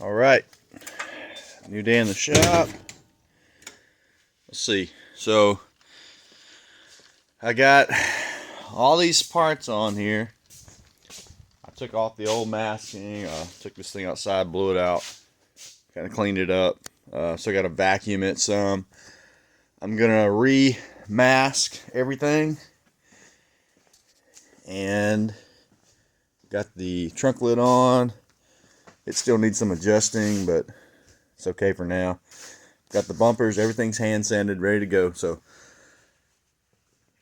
All right, new day in the shop. Let's see. So I got all these parts on here. I took off the old masking, took this thing outside, blew it out, kind of cleaned it up. So I got to vacuum it some. I'm gonna re-mask everything, and got the trunk lid on. It still needs some adjusting, but it's okay for now. Got the bumpers, everything's hand sanded, ready to go. So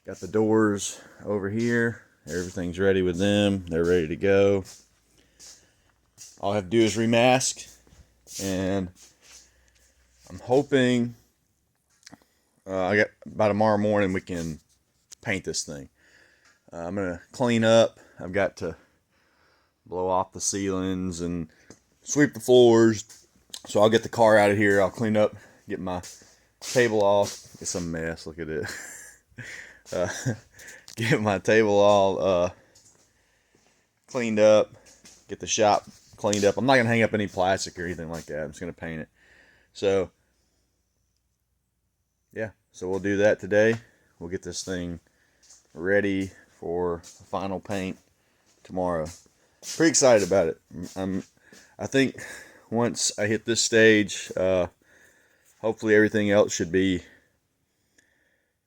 got the doors over here, everything's ready with them, they're ready to go. All I have to do is remask, and I'm hoping I got by tomorrow morning we can paint this thing. I'm gonna clean up. I've got to blow off the ceilings and sweep the floors. So I'll get the car out of here. I'll clean up, get my table off. It's a mess. Look at it. Get my table all cleaned up. Get the shop cleaned up. I'm not gonna hang up any plastic or anything like that. I'm just gonna paint it. So yeah, so we'll do that today. We'll get this thing ready for the final paint tomorrow. Pretty excited about it. I think once I hit this stage, hopefully everything else should be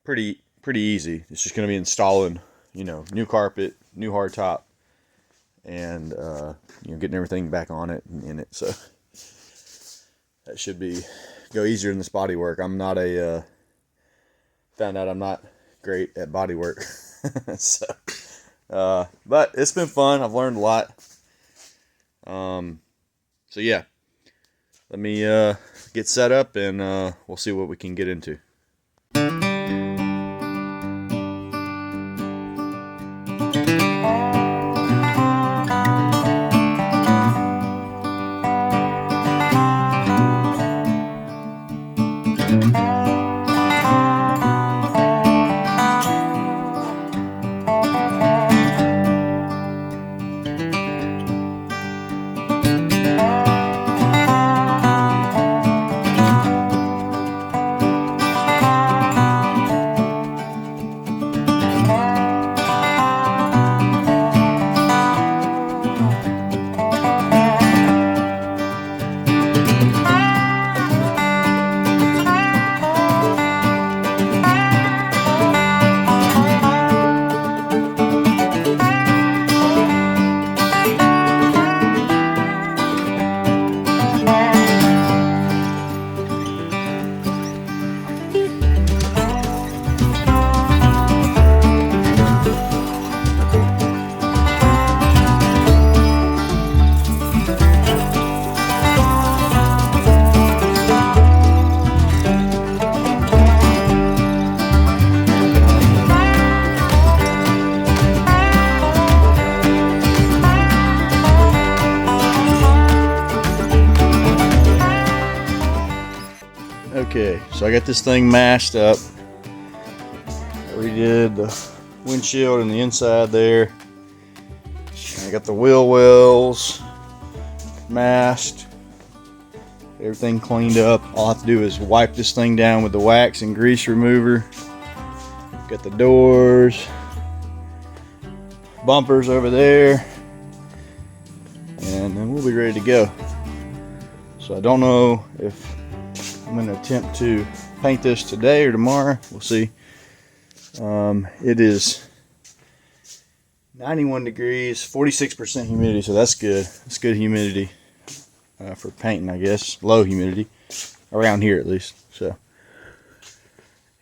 pretty easy. It's just going to be installing, new carpet, new hardtop, and getting everything back on it and in it. So that should go easier than this body work. I'm not found out I'm not great at body work. So but it's been fun. I've learned a lot. So yeah, let me get set up, and we'll see what we can get into. Okay, so I got this thing mashed up. I redid the windshield and the inside there. I got the wheel wells mashed. Everything cleaned up. All I have to do is wipe this thing down with the wax and grease remover. Got the doors, bumpers over there, and then we'll be ready to go. So I don't know if I'm going to attempt to paint this today or tomorrow. We'll see. It is 91 degrees, 46% humidity, so that's good. That's good humidity for painting, I guess. Low humidity, around here at least. So,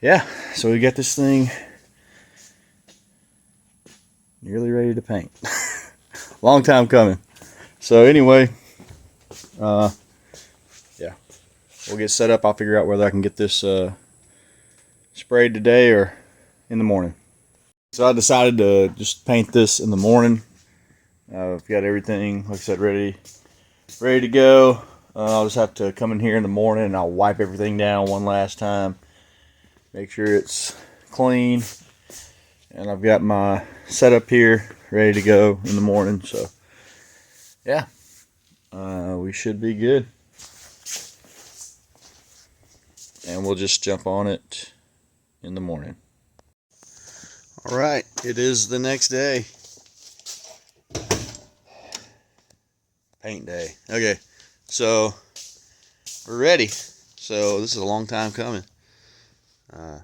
yeah. So we got this thing nearly ready to paint. Long time coming. So anyway, yeah. We'll get set up. I'll figure out whether I can get this sprayed today or in the morning. So I decided to just paint this in the morning. I've got everything, like I said, ready to go. I'll just have to come in here in the morning and I'll wipe everything down one last time. Make sure it's clean. And I've got my setup here ready to go in the morning. So yeah, we should be good. And we'll just jump on it in the morning. All right, it is the next day. Paint day. Okay, so we're ready. So this is a long time coming. I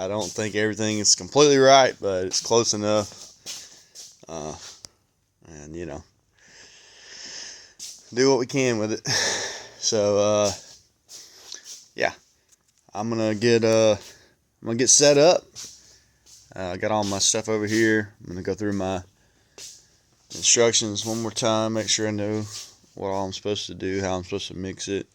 don't think everything is completely right, but it's close enough. And you know, do what we can with it. So yeah, I'm gonna get set up. I got all my stuff over here. I'm gonna go through my instructions one more time, make sure I know what all I'm supposed to do, how I'm supposed to mix it,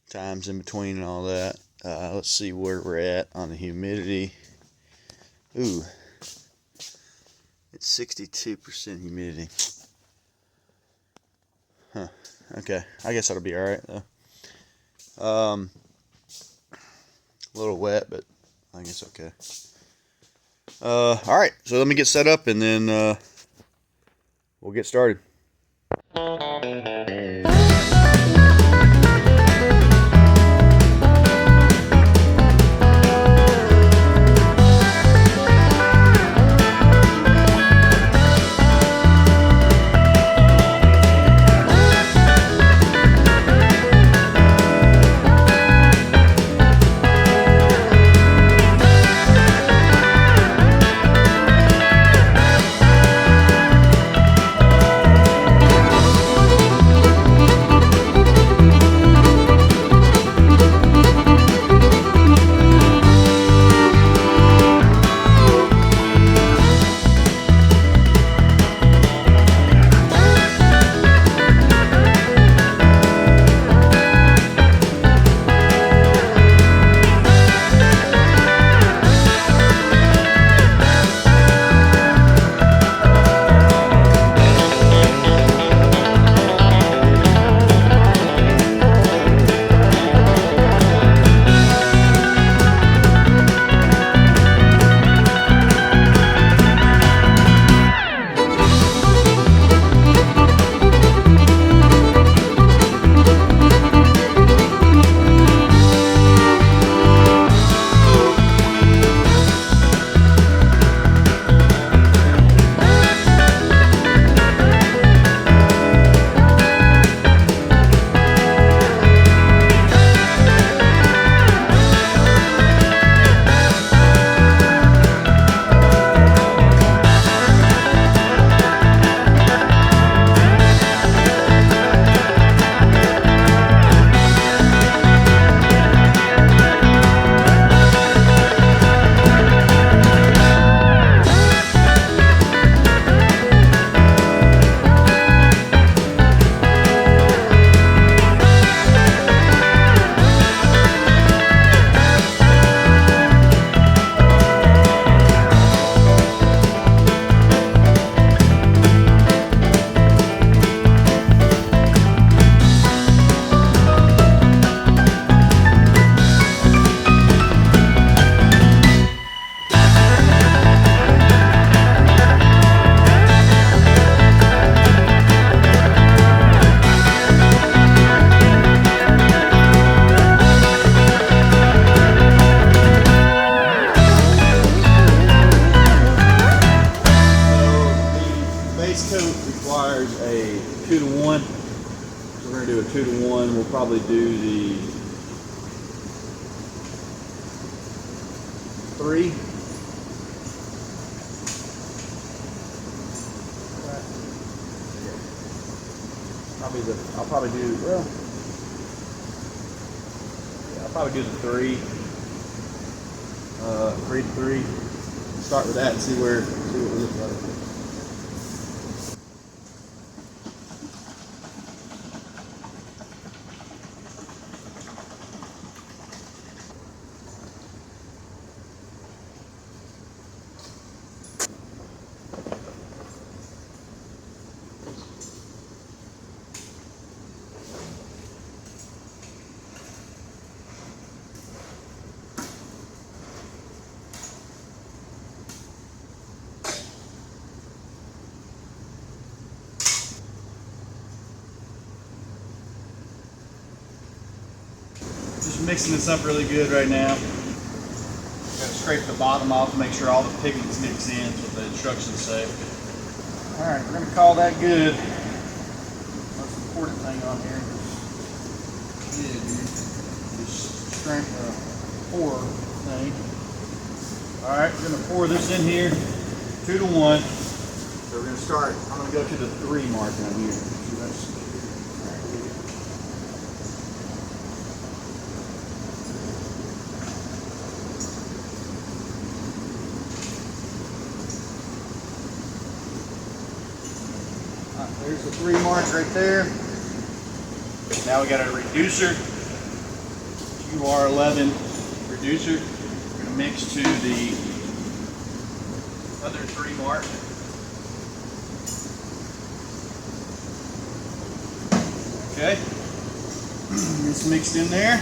times in between and all that. Let's see where we're at on the humidity. Ooh, it's 62% humidity. Huh. Okay, I guess that'll be all right though. A little wet, but I guess okay. All right, so let me get set up and then we'll get started. Requires a 2-to-1. So we're going to do a 2-to-1. We'll probably do the 3. I'll probably do the 3. 3 to 3. Start with that and see what it looks like. mixing this up really good right now. Gotta scrape the bottom off to make sure all the pigments mix in. That's what the instructions say. Alright, we're gonna call that good. Most important thing on here is this strength pour thing. Alright, we're gonna pour this in here 2 to 1. So we're gonna start, I'm gonna go to the 3 mark down here. So that's, there's the 3 mark right there. Now we got a reducer, UR11 reducer. We're going to mix to the other 3 mark. Okay, it's mixed in there.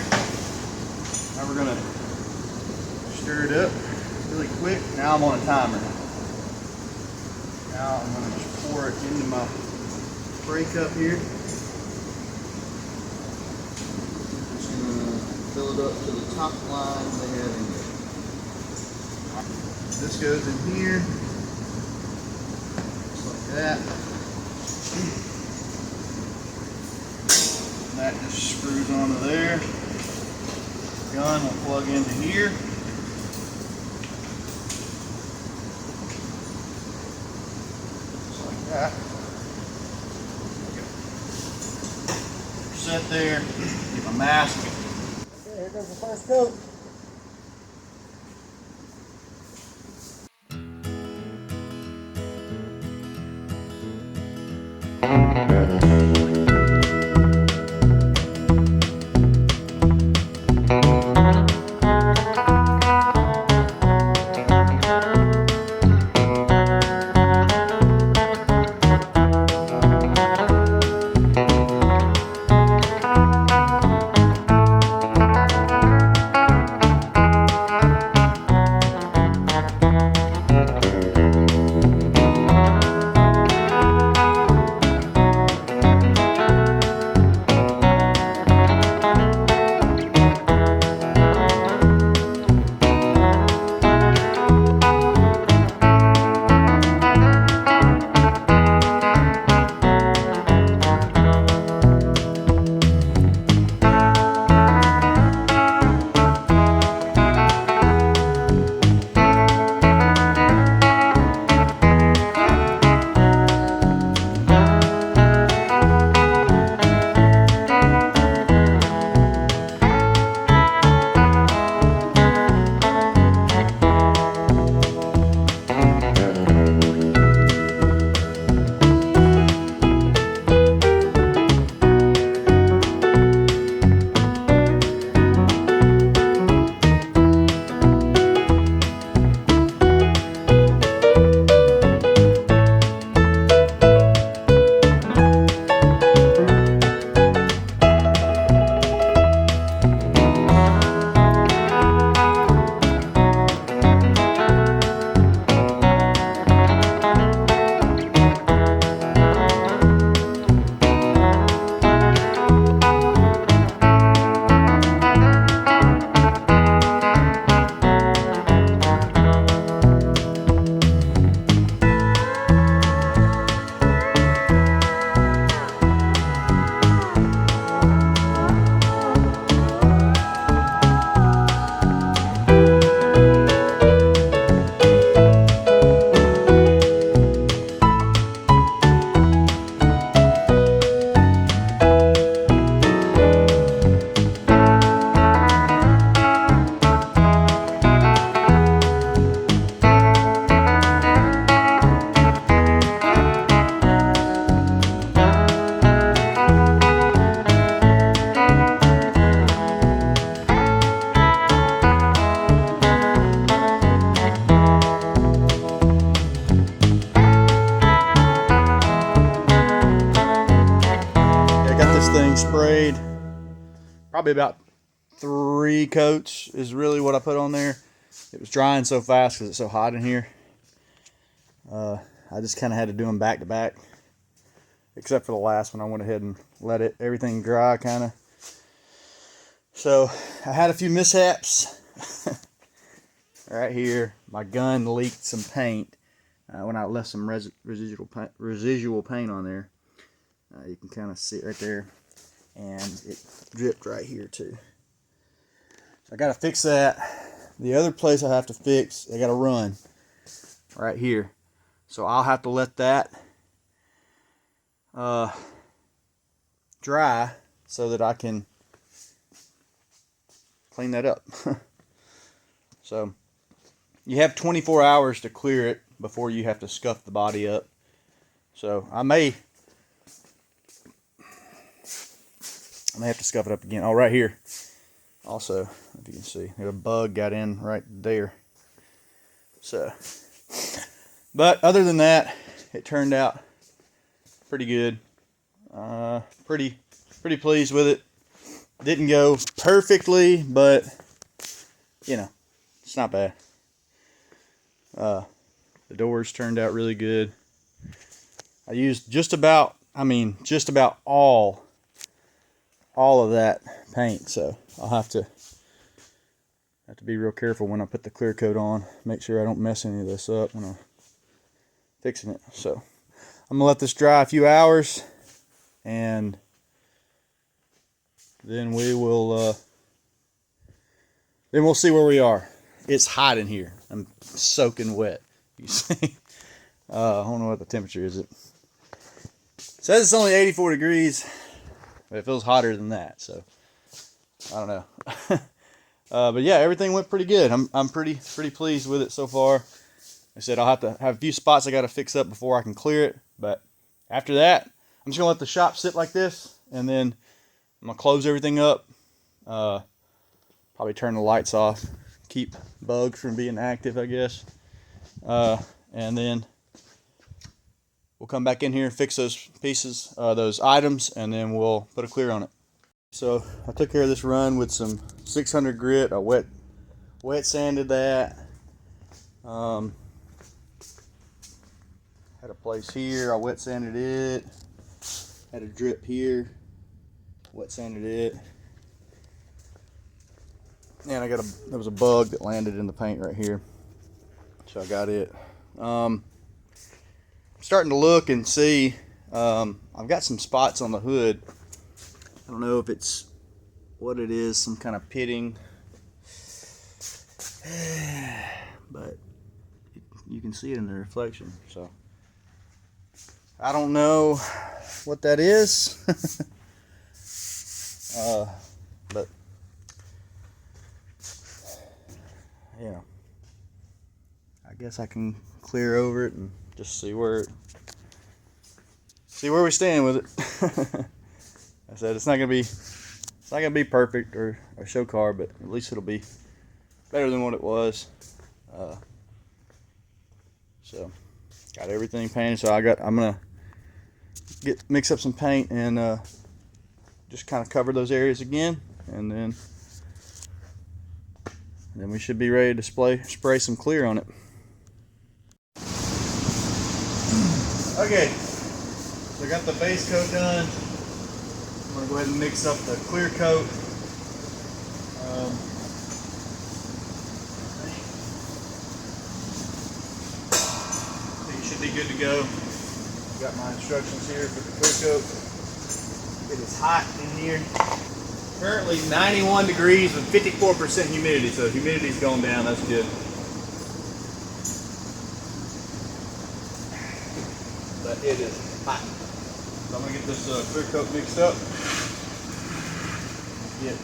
Now we're going to stir it up really quick. Now I'm on a timer. Now I'm going to just pour it into my spray cup here. Just gonna fill it up to the top line they have in there. This goes in here, just like that. And that just screws onto there. Gun will plug into here. Just like that. Set there, get my mask. Okay, here goes the first coat. Sprayed probably about 3 coats is really what I put on there. It was drying so fast because it's so hot in here. I just kind of had to do them back to back, except for the last one. I went ahead and let everything dry kind of. So I had a few mishaps. Right here, my gun leaked some paint when I left some residual paint on there. You can kind of see it right there, and it dripped right here too. So I got to fix that. The other place I have to fix, I got to run right here. So I'll have to let that dry so that I can clean that up. So you have 24 hours to clear it before you have to scuff the body up. So I may have to scuff it up again. Oh, right here. Also, if you can see, a bug got in right there. So, but other than that, it turned out pretty good. Pretty pleased with it. Didn't go perfectly, but you know, it's not bad. The doors turned out really good. I used just about all of that paint, so I'll have to be real careful when I put the clear coat on. Make sure I don't mess any of this up when I'm fixing it. So I'm gonna let this dry a few hours, and then we'll see where we are. It's hot in here. I'm soaking wet. You see? I don't know what the temperature is. It says it's only 84 degrees, but it feels hotter than that. So I don't know. But yeah, everything went pretty good. I'm pretty pleased with it so far. I said I'll have to have a few spots I got to fix up before I can clear it. But after that, I'm just gonna let the shop sit like this, and then I'm gonna close everything up. Probably turn the lights off, keep bugs from being active, I guess. And then we'll come back in here and fix those pieces, those items, and then we'll put a clear on it. So I took care of this run with some 600 grit. I wet sanded that. Had a place here, I wet sanded it. Had a drip here, wet sanded it. And there was a bug that landed in the paint right here, so I got it. I'm starting to look and see. I've got some spots on the hood. I don't know if it's what it is, some kind of pitting, but you can see it in the reflection. So I don't know what that is. But yeah, I guess I can clear over it and just see where we stand with it. I said it's not gonna be perfect or a show car, but at least it'll be better than what it was. So got everything painted. So I'm gonna mix up some paint and just kind of cover those areas again, and then we should be ready to spray some clear on it. Okay, so I got the base coat done. I'm gonna go ahead and mix up the clear coat. I think it should be good to go. Got my instructions here for the clear coat. It is hot in here. Currently 91 degrees with 54% humidity, so humidity's going down, that's good. But it is hot. So I'm going to get this clear coat mixed up. Get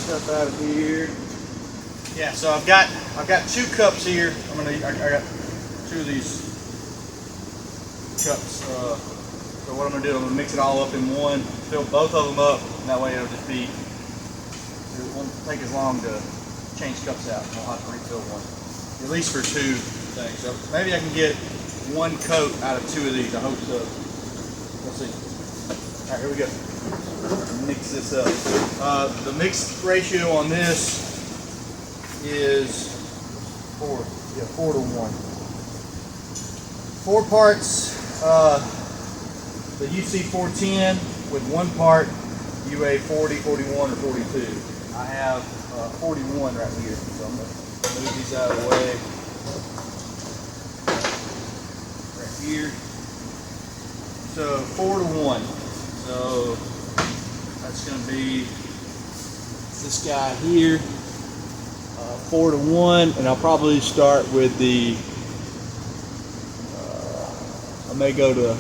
stuff out of here. Yeah, so I've got 2 cups here. I got 2 of these cups. So what I'm going to do, I'm going to mix it all up in one, fill both of them up, and that way it won't take as long to change cups out. I'll have to refill one, at least for 2 things. So maybe I can get 1 coat out of 2 of these. I hope so. We'll see. All right, here we go. Mix this up. The mix ratio on this is 4 to 1. 4 parts the UC 410 with one part UA 40, 41, or 42. I have 41 right here, so I'm going to move these out of the way. Right here. So 4 to 1. So that's going to be this guy here. 4 to 1, and I'll probably start with the. I may go to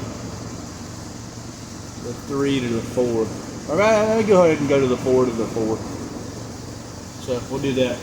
the 3 to the 4. All right, let me go ahead and go to the 4 to the 4. So we'll do that.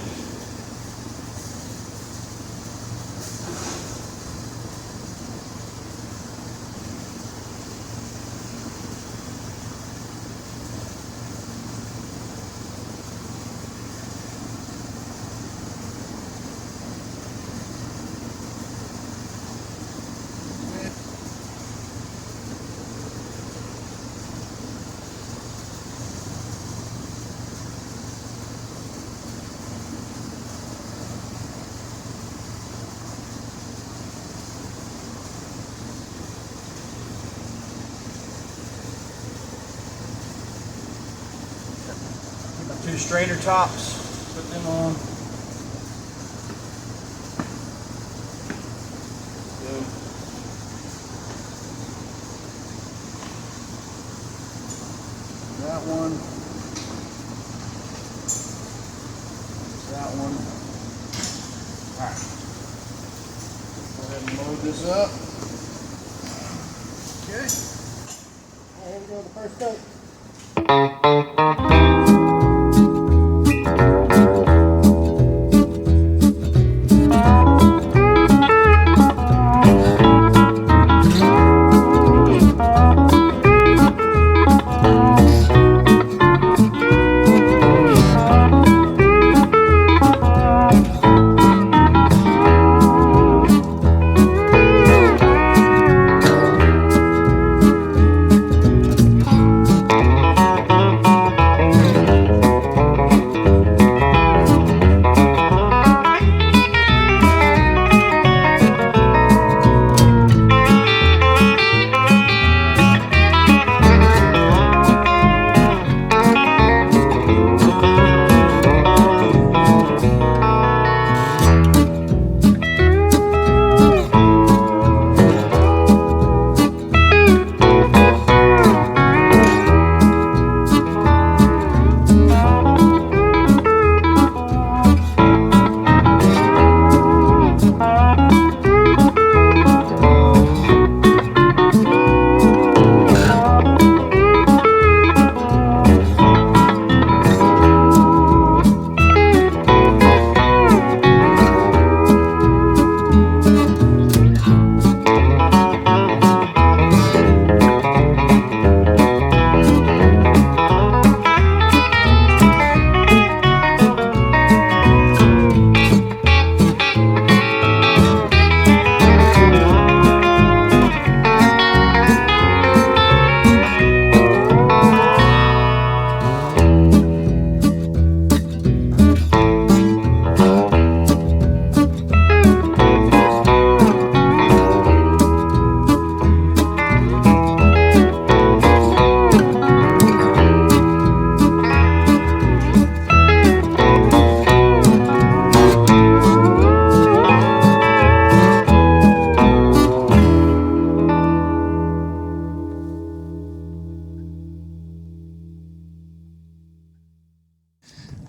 Two strainer tops, put them on. Good. That one. That one. Alright. Go ahead and load this up. Okay. Alright, here we go, the first coat.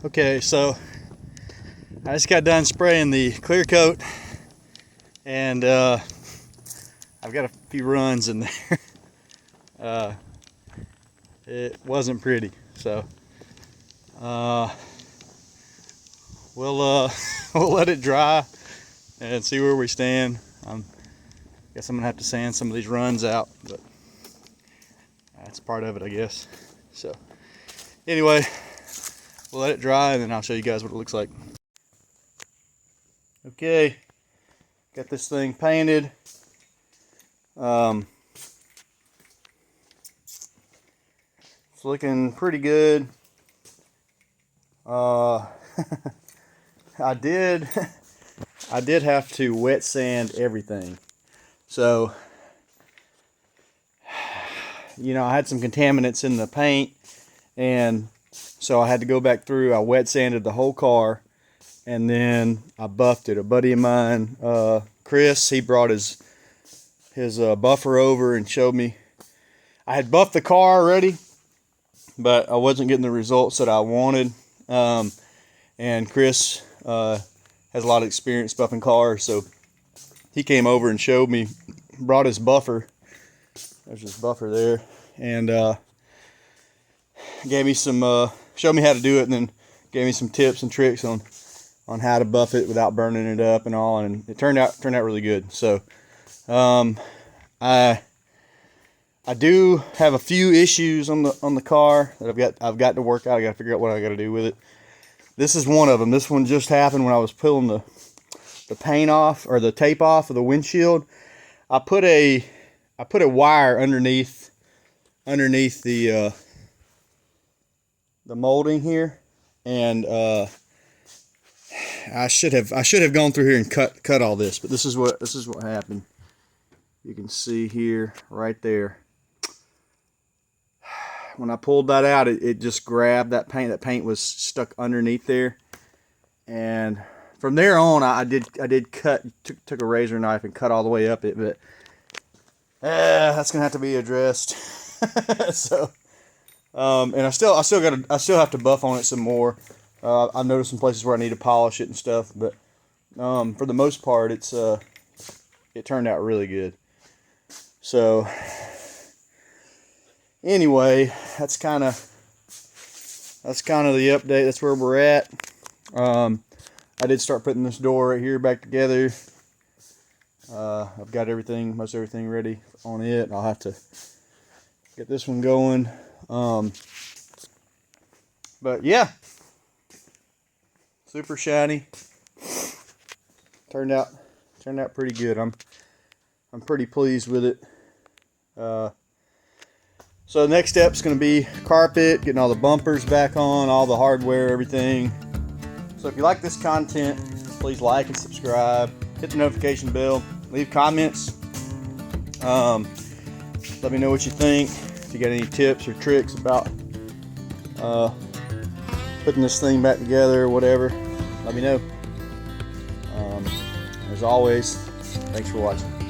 Okay, so I just got done spraying the clear coat, and I've got a few runs in there. It wasn't pretty, so we'll we'll let it dry and see where we stand. Guess I'm gonna have to sand some of these runs out, but that's part of it, I guess. So anyway, we'll let it dry and then I'll show you guys what it looks like. Okay, got this thing painted. It's looking pretty good. I did have to wet sand everything. So you know, I had some contaminants in the paint, and so I had to go back through. I wet sanded the whole car, and then I buffed it. A buddy of mine, Chris, he brought his buffer over and showed me. I had buffed the car already, but I wasn't getting the results that I wanted. And Chris has a lot of experience buffing cars, so he came over and showed me, brought his buffer. There's his buffer there, and gave me some, showed me how to do it, and then gave me some tips and tricks on how to buff it without burning it up and all, and it turned out really good. So I do have a few issues on the car that I've got to work out. I got to figure out what I got to do with it. This is one of them. This one just happened when I was pulling the paint off, or the tape off of the windshield. I put a wire underneath the molding here, and I should have gone through here and cut all this, but this is what happened. You can see here, right there. When I pulled that out, it just grabbed that paint. That paint was stuck underneath there, and from there on, I did cut. Took a razor knife and cut all the way up it, but that's gonna have to be addressed. So, and I still have to buff on it some more. I've noticed some places where I need to polish it and stuff, but for the most part, it turned out really good. So anyway, that's kind of the update. That's where we're at. I did start putting this door right here back together. I've got most everything ready on it. I'll have to get this one going. But yeah, super shiny. Turned out pretty good. I'm pretty pleased with it. So the next step is going to be carpet, getting all the bumpers back on, all the hardware, everything. So if you like this content, please like and subscribe. Hit the notification bell. Leave comments. Let me know what you think. If you got any tips or tricks about putting this thing back together or whatever, let me know. As always, thanks for watching.